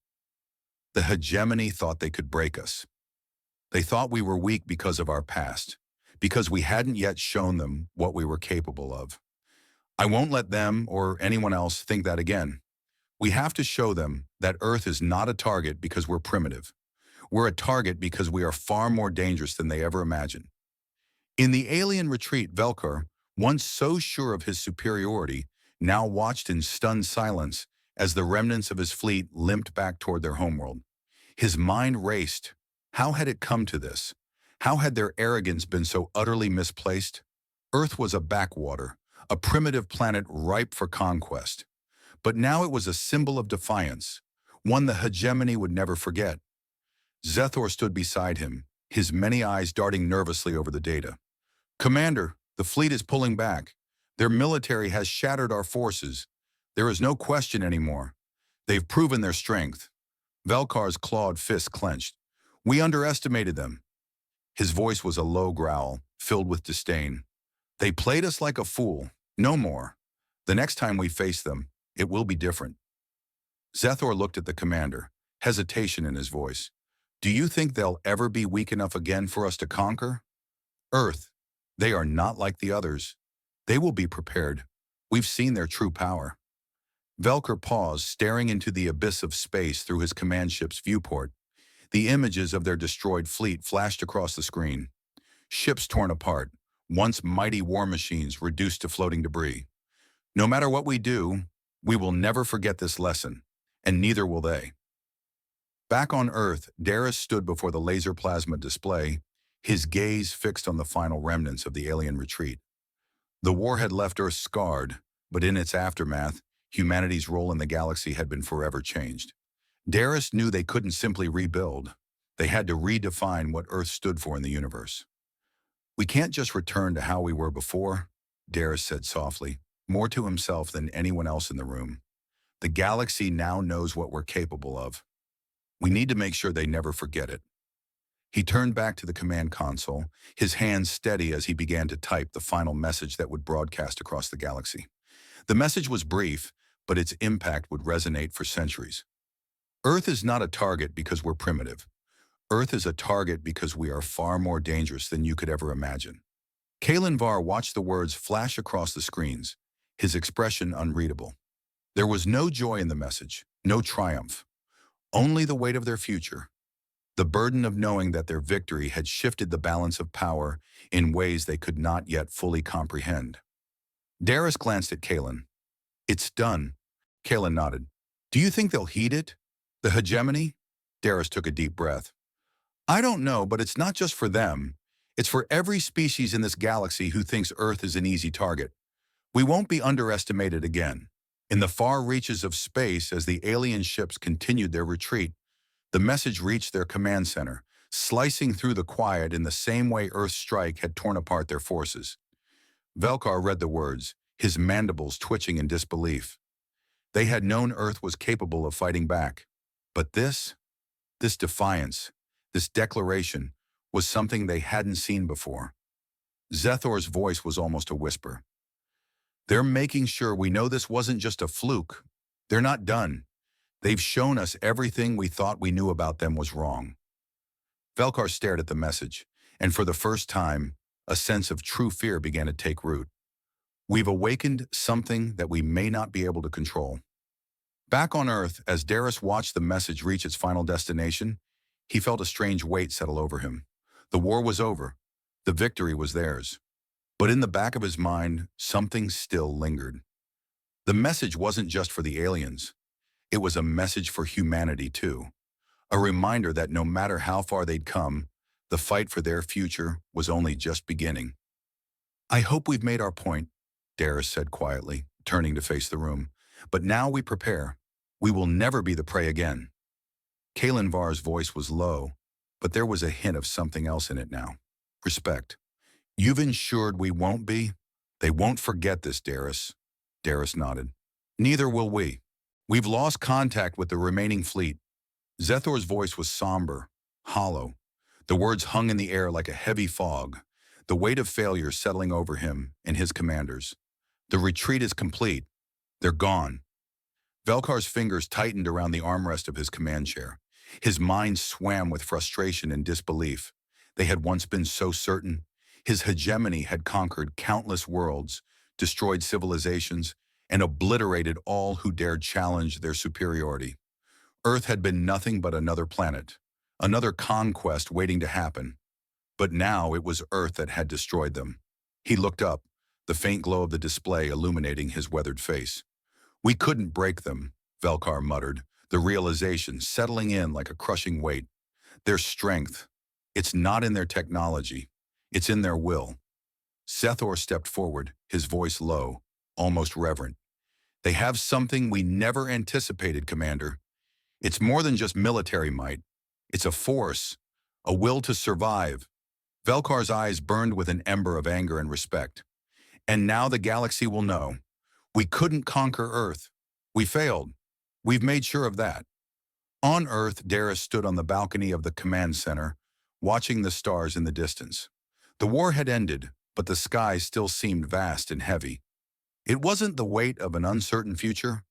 Speaker 1: "The hegemony thought they could break us. They thought we were weak because of our past, because we hadn't yet shown them what we were capable of. I won't let them or anyone else think that again. We have to show them that Earth is not a target because we're primitive. We're a target because we are far more dangerous than they ever imagined." In the alien retreat, Velkar, once so sure of his superiority, now watched in stunned silence as the remnants of his fleet limped back toward their homeworld. His mind raced. How had it come to this? How had their arrogance been so utterly misplaced? Earth was a backwater, a primitive planet ripe for conquest. But now it was a symbol of defiance, one the hegemony would never forget. Zethor stood beside him, his many eyes darting nervously over the data. Commander, the fleet is pulling back. Their military has shattered our forces. There is no question anymore. They've proven their strength. Velkar's clawed fist clenched. We underestimated them. His voice was a low growl, filled with disdain. They played us like a fool. No more. The next time we face them, it will be different. Zethor looked at the commander, hesitation in his voice. Do you think they'll ever be weak enough again for us to conquer? Earth, they are not like the others. They will be prepared. We've seen their true power. Velker paused, staring into the abyss of space through his command ship's viewport. The images of their destroyed fleet flashed across the screen. Ships torn apart, once mighty war machines reduced to floating debris. No matter what we do, we will never forget this lesson, and neither will they. Back on Earth, Darius stood before the laser plasma display, his gaze fixed on the final remnants of the alien retreat. The war had left Earth scarred, but in its aftermath, humanity's role in the galaxy had been forever changed. Darius knew they couldn't simply rebuild. They had to redefine what Earth stood for in the universe. We can't just return to how we were before, Darius said softly, more to himself than anyone else in the room. The galaxy now knows what we're capable of. We need to make sure they never forget it. He turned back to the command console, his hands steady as he began to type the final message that would broadcast across the galaxy. The message was brief, but its impact would resonate for centuries. Earth is not a target because we're primitive. Earth is a target because we are far more dangerous than you could ever imagine. Kalen Var watched the words flash across the screens, his expression unreadable. There was no joy in the message, no triumph, only the weight of their future, the burden of knowing that their victory had shifted the balance of power in ways they could not yet fully comprehend. Darius glanced at Kalen. It's done. Kalen nodded. Do you think they'll heed it? The hegemony? Darius took a deep breath. I don't know, but it's not just for them. It's for every species in this galaxy who thinks Earth is an easy target. We won't be underestimated again. In the far reaches of space, as the alien ships continued their retreat, the message reached their command center, slicing through the quiet in the same way Earth's strike had torn apart their forces. Velkar read the words, his mandibles twitching in disbelief. They had known Earth was capable of fighting back. But this defiance, this declaration, was something they hadn't seen before. Zethor's voice was almost a whisper. They're making sure we know this wasn't just a fluke. They're not done. They've shown us everything we thought we knew about them was wrong. Velkar stared at the message, and for the first time, a sense of true fear began to take root. We've awakened something that we may not be able to control. Back on Earth, as Darius watched the message reach its final destination, he felt a strange weight settle over him. The war was over. The victory was theirs. But in the back of his mind, something still lingered. The message wasn't just for the aliens. It was a message for humanity, too. A reminder that no matter how far they'd come, the fight for their future was only just beginning. I hope we've made our point, Darius said quietly, turning to face the room. But now we prepare. We will never be the prey again. Kalen Var's voice was low, but there was a hint of something else in it now. Respect. You've ensured we won't be? They won't forget this, Darius. Darius nodded. Neither will we. We've lost contact with the remaining fleet. Zethor's voice was somber, hollow. The words hung in the air like a heavy fog, the weight of failure settling over him and his commanders. The retreat is complete. They're gone. Velkar's fingers tightened around the armrest of his command chair. His mind swam with frustration and disbelief. They had once been so certain. His hegemony had conquered countless worlds, destroyed civilizations, and obliterated all who dared challenge their superiority. Earth had been nothing but another planet, another conquest waiting to happen. But now it was Earth that had destroyed them. He looked up, the faint glow of the display illuminating his weathered face. We couldn't break them, Velkar muttered, the realization settling in like a crushing weight. Their strength, it's not in their technology, it's in their will. Sethor stepped forward, his voice low, almost reverent. They have something we never anticipated, Commander. It's more than just military might. It's a force, a will to survive. Velkar's eyes burned with an ember of anger and respect. And now the galaxy will know. We couldn't conquer Earth. We failed. We've made sure of that. On Earth, Darius stood on the balcony of the command center, watching the stars in the distance. The war had ended, but the sky still seemed vast and heavy. It wasn't the weight of an uncertain future.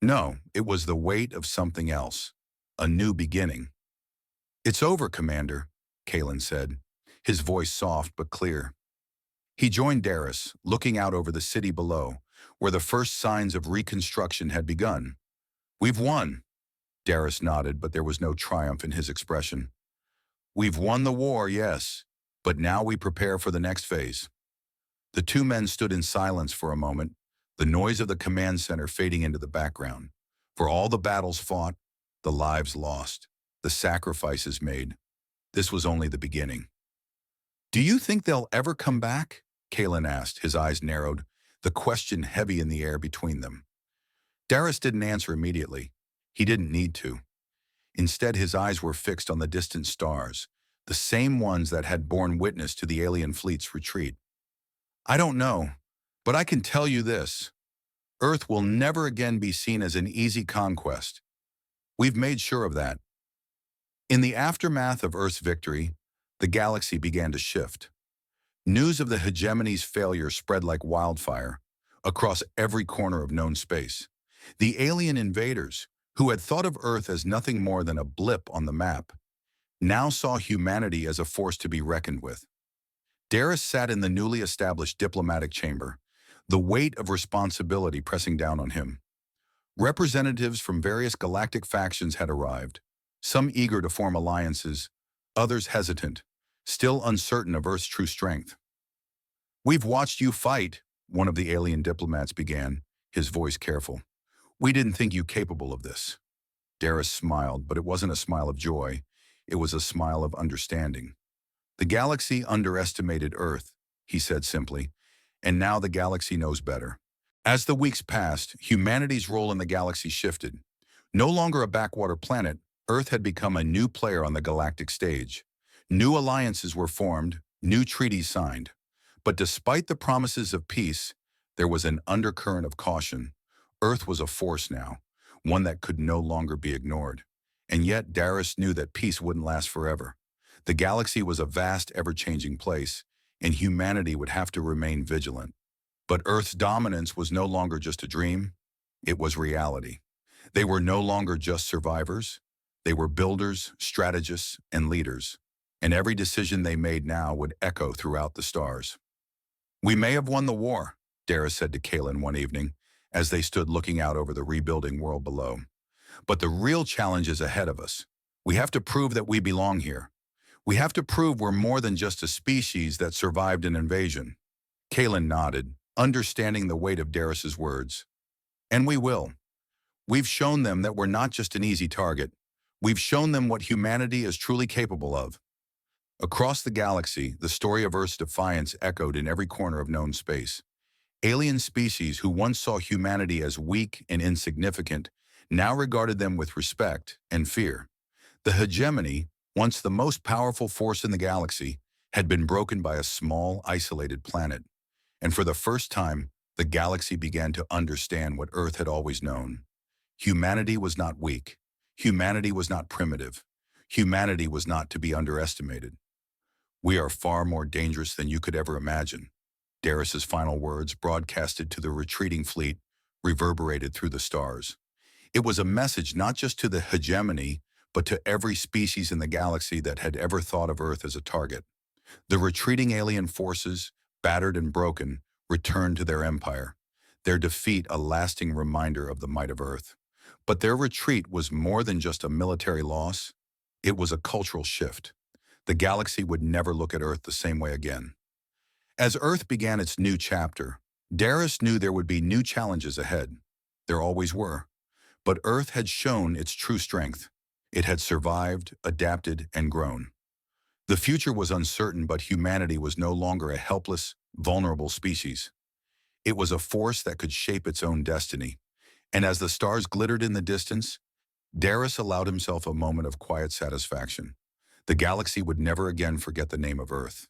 Speaker 1: No, it was the weight of something else. A new beginning. It's over, Commander, Kalen said, his voice soft but clear. He joined Darius, looking out over the city below, where the first signs of reconstruction had begun. We've won. Darius nodded, but there was no triumph in his expression. We've won the war, yes, but now we prepare for the next phase. The two men stood in silence for a moment, the noise of the command center fading into the background. For all the battles fought, the lives lost, the sacrifices made, this was only the beginning. Do you think they'll ever come back? Kalen asked, his eyes narrowed, the question heavy in the air between them. Darius didn't answer immediately. He didn't need to. Instead, his eyes were fixed on the distant stars, the same ones that had borne witness to the alien fleet's retreat. I don't know, but I can tell you this. Earth will never again be seen as an easy conquest. We've made sure of that. In the aftermath of Earth's victory, the galaxy began to shift. News of the hegemony's failure spread like wildfire across every corner of known space. The alien invaders, who had thought of Earth as nothing more than a blip on the map, now saw humanity as a force to be reckoned with. Darius sat in the newly established diplomatic chamber, the weight of responsibility pressing down on him. Representatives from various galactic factions had arrived, some eager to form alliances, others hesitant, still uncertain of Earth's true strength. We've watched you fight, one of the alien diplomats began, his voice careful. We didn't think you capable of this. Darius smiled, but it wasn't a smile of joy. It was a smile of understanding. The galaxy underestimated Earth, he said simply, and now the galaxy knows better. As the weeks passed, humanity's role in the galaxy shifted. No longer a backwater planet, Earth had become a new player on the galactic stage. New alliances were formed, new treaties signed. But despite the promises of peace, there was an undercurrent of caution. Earth was a force now, one that could no longer be ignored. And yet Darius knew that peace wouldn't last forever. The galaxy was a vast, ever-changing place, and humanity would have to remain vigilant. But Earth's dominance was no longer just a dream, it was reality. They were no longer just survivors. They were builders, strategists, and leaders. And every decision they made now would echo throughout the stars. We may have won the war, Darius said to Kalen one evening, as they stood looking out over the rebuilding world below. But the real challenge is ahead of us. We have to prove that we belong here. We have to prove we're more than just a species that survived an invasion. Kalen nodded, understanding the weight of Darius's words. And we will. We've shown them that we're not just an easy target. We've shown them what humanity is truly capable of. Across the galaxy, the story of Earth's defiance echoed in every corner of known space. Alien species who once saw humanity as weak and insignificant now regarded them with respect and fear. The hegemony, once the most powerful force in the galaxy, had been broken by a small, isolated planet. And for the first time, the galaxy began to understand what Earth had always known. Humanity was not weak. Humanity was not primitive. Humanity was not to be underestimated. We are far more dangerous than you could ever imagine. Darius's final words, broadcasted to the retreating fleet, reverberated through the stars. It was a message not just to the hegemony, but to every species in the galaxy that had ever thought of Earth as a target. The retreating alien forces, battered and broken, returned to their empire, their defeat a lasting reminder of the might of Earth. But their retreat was more than just a military loss. It was a cultural shift. The galaxy would never look at Earth the same way again. As Earth began its new chapter, Darius knew there would be new challenges ahead. There always were. But Earth had shown its true strength. It had survived, adapted, and grown. The future was uncertain, but humanity was no longer a helpless, vulnerable species. It was a force that could shape its own destiny. And as the stars glittered in the distance, Darius allowed himself a moment of quiet satisfaction. The galaxy would never again forget the name of Earth.